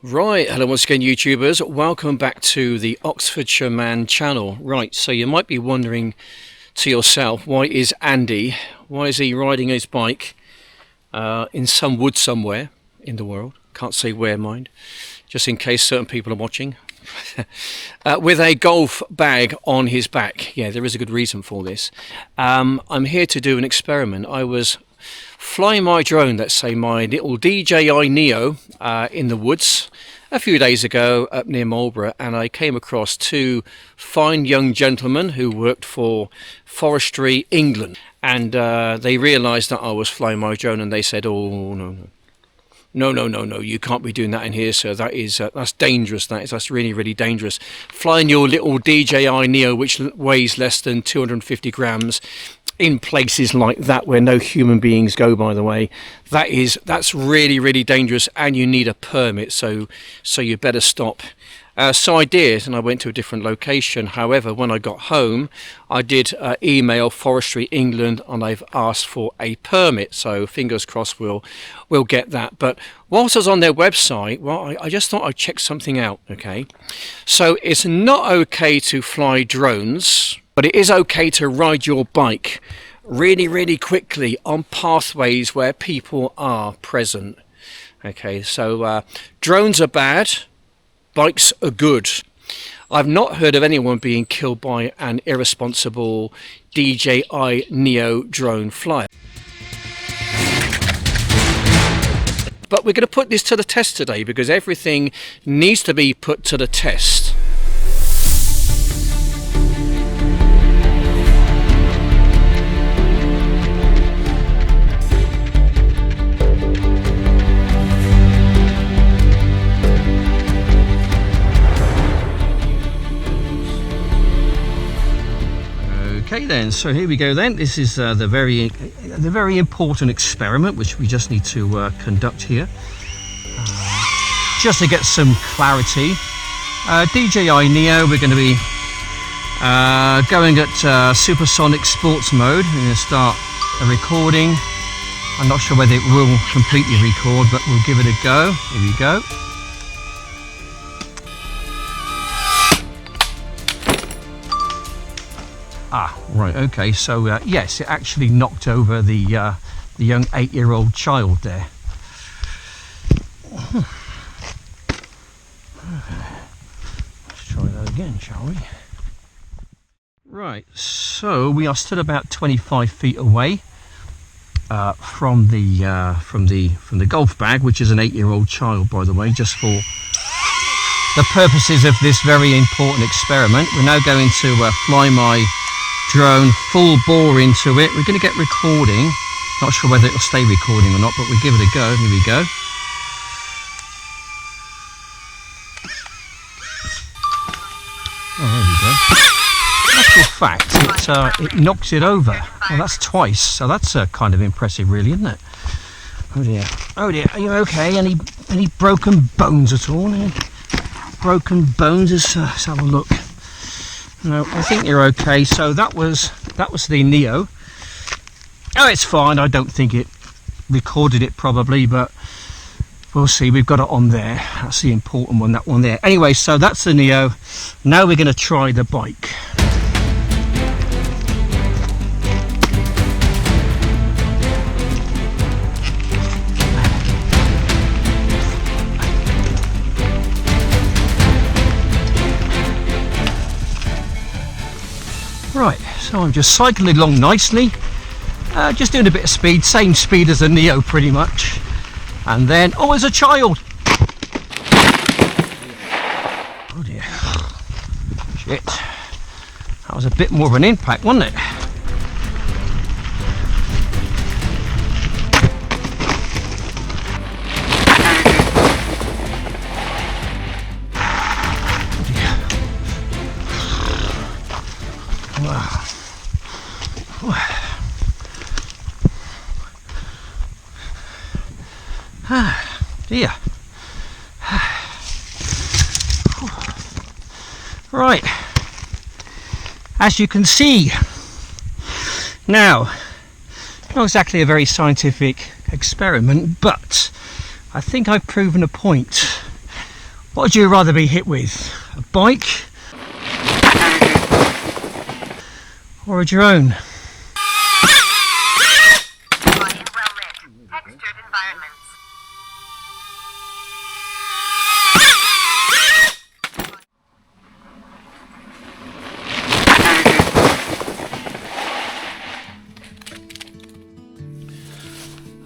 Right, hello once again YouTubers, welcome back to the Oxfordshire Man channel. Right, so you might be wondering to yourself, why is he riding his bike in some wood somewhere in the world, can't say where mind, just in case certain people are watching, with a golf bag on his back. Yeah, there is a good reason for this. I'm here to do an experiment. I was flying my drone, let's say my little DJI Neo, in the woods a few days ago up near Marlborough, and I came across two fine young gentlemen who worked for Forestry England, and they realised that I was flying my drone, and they said, "Oh no, you can't be doing that in here, sir. That's dangerous. That's really dangerous. Flying your little DJI Neo, which weighs less than 250 grams, in places like that where no human beings go, by the way, that's really dangerous, and you need a permit. So you better stop." So I did, and I went to a different location. However, when I got home, I did email Forestry England, and they've asked for a permit. So fingers crossed we'll get that. But whilst I was on their website, well, I just thought I'd check something out. Okay, so it's not okay to fly drones, but it is okay to ride your bike really quickly on pathways where people are present. Okay, so drones are bad, bikes are good. I've not heard of anyone being killed by an irresponsible DJI Neo drone flyer. But we're going to put this to the test today, because everything needs to be put to the test. Okay then, so here we go then. This is the very important experiment which we just need to conduct here, just to get some clarity. DJI Neo, we're going to be going at supersonic sports mode. We're going to start a recording. I'm not sure whether it will completely record, but we'll give it a go. Here we go. Right, okay, so yes, it actually knocked over the young 8-year-old child there. Let's try that again, shall we? Right, so we are still about 25 feet away from the golf bag, which is an 8-year-old child, by the way, just for the purposes of this very important experiment. We're now going to fly my drone full bore into it. We're going to get recording. Not sure whether it'll stay recording or not, but we'll give it a go. Here we go. Oh, there we go. In actual fact, it knocks it over. Well, that's twice, so that's kind of impressive, really, isn't it? Oh dear. Oh dear. Are you okay? Any broken bones at all? Any broken bones? Let's have a look. No, I think you're okay. So that was the Neo. Oh, it's fine. I don't think it recorded it probably, but we'll see. We've got it on there. That's the important one, that one there. Anyway, so that's the Neo. Now we're going to try the bike. Right, so I'm just cycling along nicely, just doing a bit of speed, same speed as the Neo pretty much, and then, oh, there's a child! Oh dear, shit, that was a bit more of an impact, wasn't it? Dear. Right, as you can see now, not exactly a very scientific experiment, but I think I've proven a point What would you rather be hit with? A bike or a drone?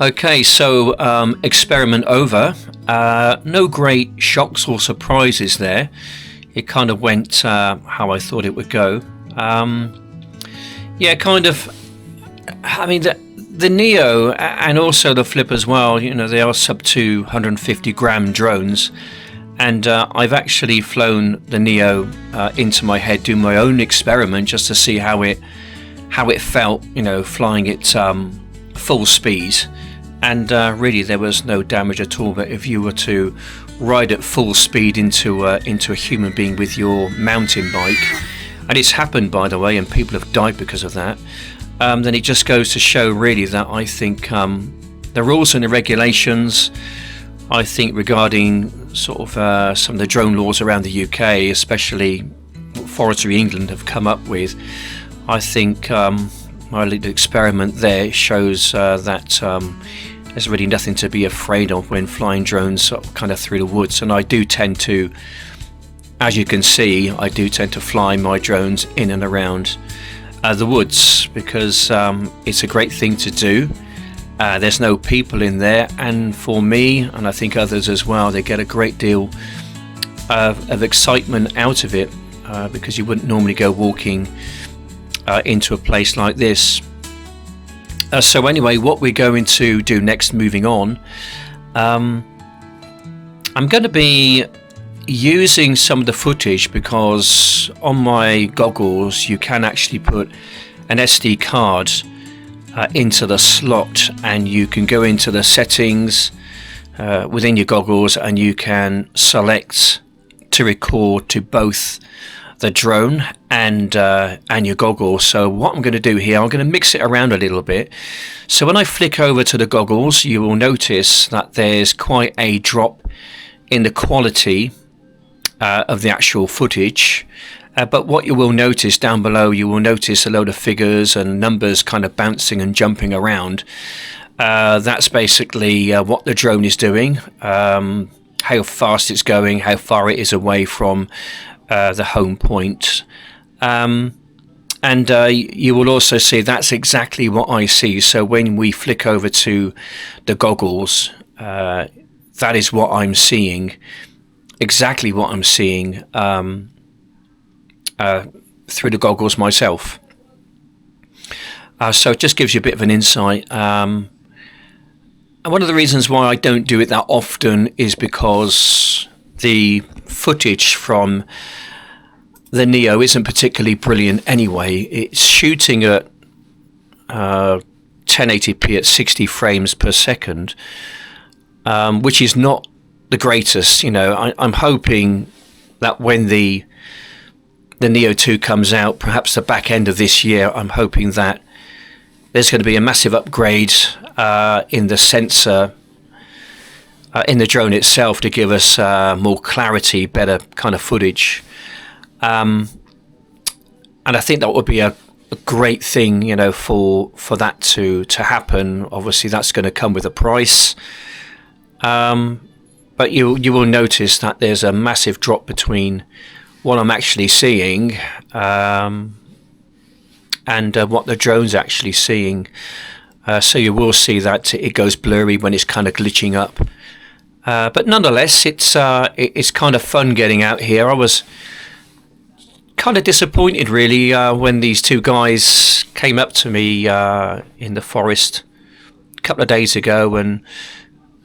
Okay, so experiment over. No great shocks or surprises there. It kind of went how I thought it would go. Yeah, kind of. I mean, the Neo and also the Flip as well, you know, they are sub 250 gram drones. And I've actually flown the Neo into my head, doing my own experiment just to see how it felt, you know, flying it full speed. And really there was no damage at all. But if you were to ride at full speed into a human being with your mountain bike, and it's happened by the way, and people have died because of that, then it just goes to show really that I think the rules and the regulations, I think regarding sort of some of the drone laws around the UK, especially what Forestry England have come up with, I think my little experiment there shows that there's really nothing to be afraid of when flying drones sort of kind of through the woods. And I do tend to, as you can see, I do tend to fly my drones in and around the woods because it's a great thing to do. There's no people in there, and for me, and I think others as well, they get a great deal of excitement out of it because you wouldn't normally go walking into a place like this. So anyway, what we're going to do next, moving on, I'm going to be using some of the footage because on my goggles you can actually put an SD card into the slot, and you can go into the settings within your goggles and you can select to record to both the drone and your goggles. So what I'm going to do here, I'm going to mix it around a little bit. So when I flick over to the goggles, you will notice that there's quite a drop in the quality of the actual footage. But what you will notice down below, you will notice a load of figures and numbers kind of bouncing and jumping around. That's basically what the drone is doing, how fast it's going, how far it is away from the home point. And you will also see that's exactly what I see. So when we flick over to the goggles, that is what I'm seeing, exactly what I'm seeing through the goggles myself. So it just gives you a bit of an insight. And one of the reasons why I don't do it that often is because the footage from the Neo isn't particularly brilliant anyway. It's shooting at 1080p at 60 frames per second, which is not the greatest. You know, I'm hoping that when the Neo 2 comes out, perhaps the back end of this year, I'm hoping that there's going to be a massive upgrade in the sensor in the drone itself to give us more clarity, better kind of footage. And I think that would be a great thing, you know, for that to happen. Obviously, that's going to come with a price. But you will notice that there's a massive drop between what I'm actually seeing and what the drone's actually seeing. So you will see that it goes blurry when it's kind of glitching up. But nonetheless, it's kind of fun getting out here. I was kind of disappointed really when these two guys came up to me in the forest a couple of days ago, and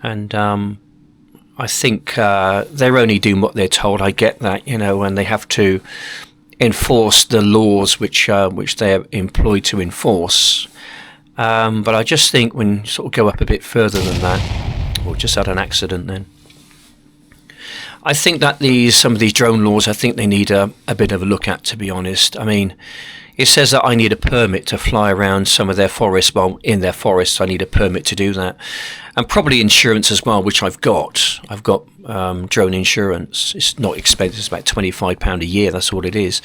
I think they're only doing what they're told. I get that, you know, and they have to enforce the laws which they're employed to enforce. But I just think when you sort of go up a bit further than that, or just had an accident then. I think that some of these drone laws, I think they need a bit of a look at, to be honest. I mean, it says that I need a permit to fly around some of their forests. Well, in their forests, I need a permit to do that, and probably insurance as well, which I've got. I've got drone insurance. It's not expensive. It's about £25 a year. That's all it is.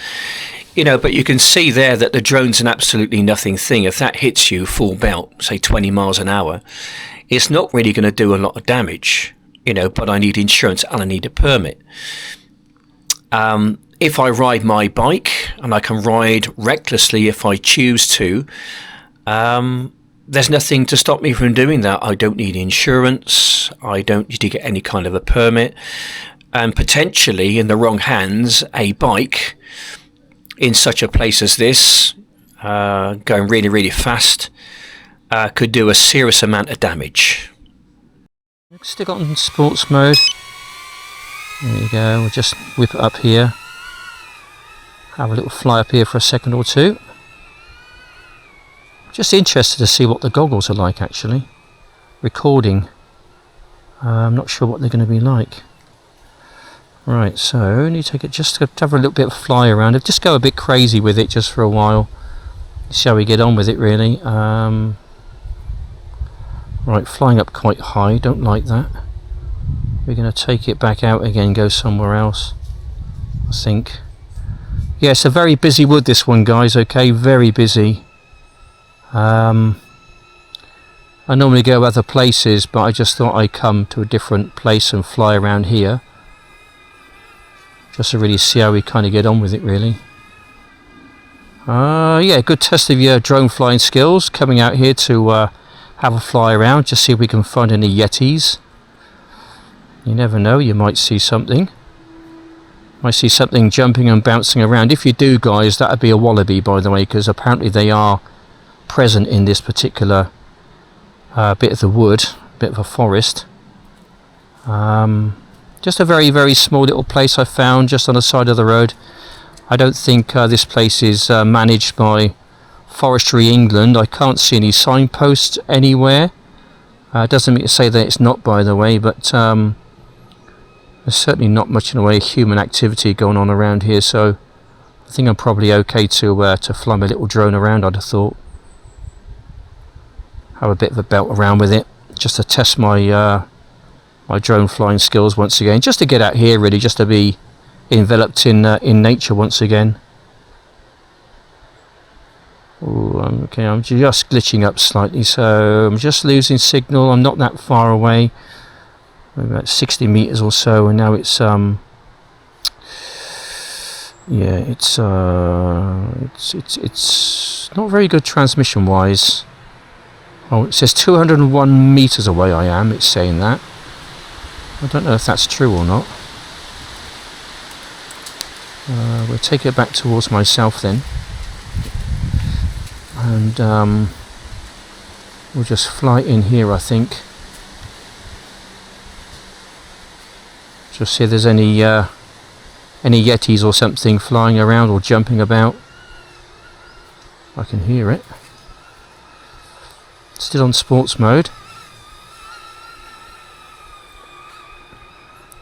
You know, but you can see there that the drone's an absolutely nothing thing. If that hits you full belt, say 20 miles an hour, it's not really going to do a lot of damage. You know, but I need insurance and I need a permit. If I ride my bike, and I can ride recklessly if I choose to, there's nothing to stop me from doing that. I don't need insurance. I don't need to get any kind of a permit. And potentially, in the wrong hands, a bike in such a place as this, going really, really fast, could do a serious amount of damage. Stick on sports mode. There you go. We'll just whip it up here. Have a little fly up here for a second or two. Just interested to see what the goggles are like, actually. Recording. I'm not sure what they're going to be like. Right, so you take it just to have a little bit of a fly around it. Just go a bit crazy with it just for a while. See how we get on with it, really. Right, flying up quite high, don't like that. We're going to take it back out again, go somewhere else, I think. Yeah, it's a very busy wood, this one, guys, okay, very busy. I normally go other places, but I just thought I'd come to a different place and fly around here. Just to really see how we kind of get on with it, really. Yeah, good test of your drone flying skills, coming out here to have a fly around, just see if we can find any yetis. You never know, you might see something. Might see something jumping and bouncing around. If you do, guys, that would be a wallaby, by the way, because apparently they are present in this particular bit of the wood, bit of a forest. Just a very, very small little place I found just on the side of the road. I don't think this place is managed by Forestry England. I can't see any signposts anywhere. Doesn't mean to say that it's not, by the way, but there's certainly not much in the way of human activity going on around here, so I think I'm probably okay to fly my little drone around, I'd have thought. Have a bit of a belt around with it, just to test my my drone flying skills once again, just to get out here, really, just to be enveloped in nature once again. Ooh, okay, I'm just glitching up slightly, so I'm just losing signal. I'm not that far away, about 60 meters or so, and now it's yeah, it's not very good transmission wise. Oh, it says 201 meters away I am, it's saying that. I don't know if that's true or not. We'll take it back towards myself then. And we'll just fly in here, I think. Just see if there's any yetis or something flying around or jumping about. I can hear it. Still on sports mode.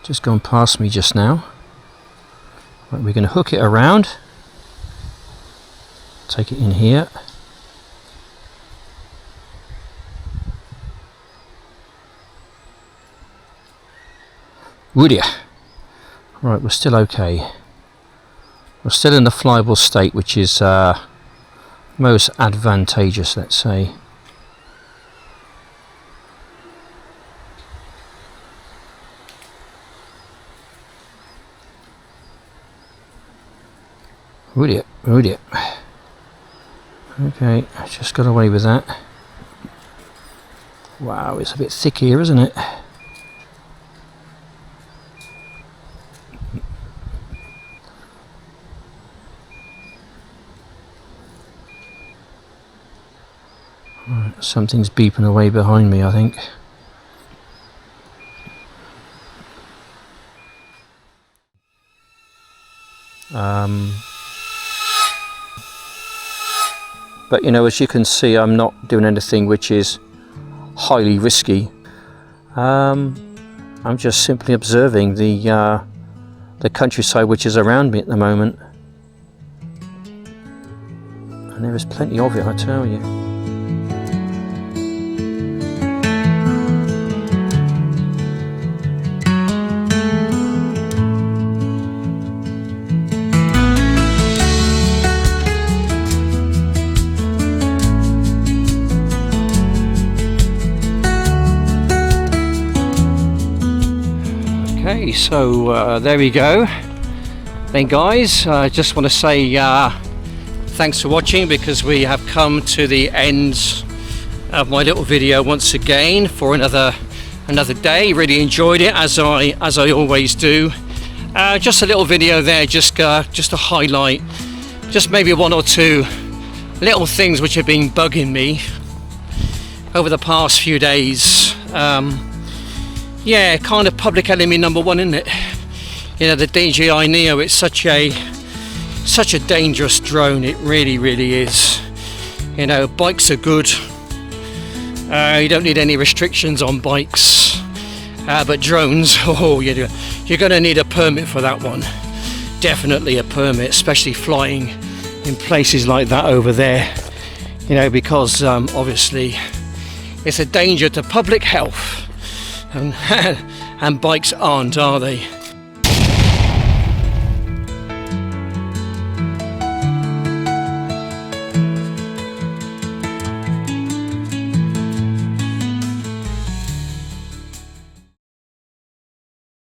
Just gone past me just now. Right, we're going to hook it around. Take it in here. Would ya? Right, we're still okay. We're still in the flyable state, which is most advantageous, let's say. Would ya? Would ya? Okay, I just got away with that. Wow, it's a bit thick here, isn't it? Right, something's beeping away behind me, I think. But you know, as you can see, I'm not doing anything which is highly risky. I'm just simply observing the countryside which is around me at the moment, and there is plenty of it, I tell you. Okay, so there we go. Then guys, I just want to say thanks for watching, because we have come to the end of my little video once again for another day. Really enjoyed it, as I always do. Just a little video there, just to highlight just maybe one or two little things which have been bugging me over the past few days. Yeah, kind of public enemy number one, isn't it? You know, the DJI Neo, it's such a dangerous drone. It really is. You know, bikes are good. You don't need any restrictions on bikes, but drones, oh, you're going to need a permit for that one. Definitely a permit, especially flying in places like that over there. You know, because obviously it's a danger to public health. And bikes aren't, are they?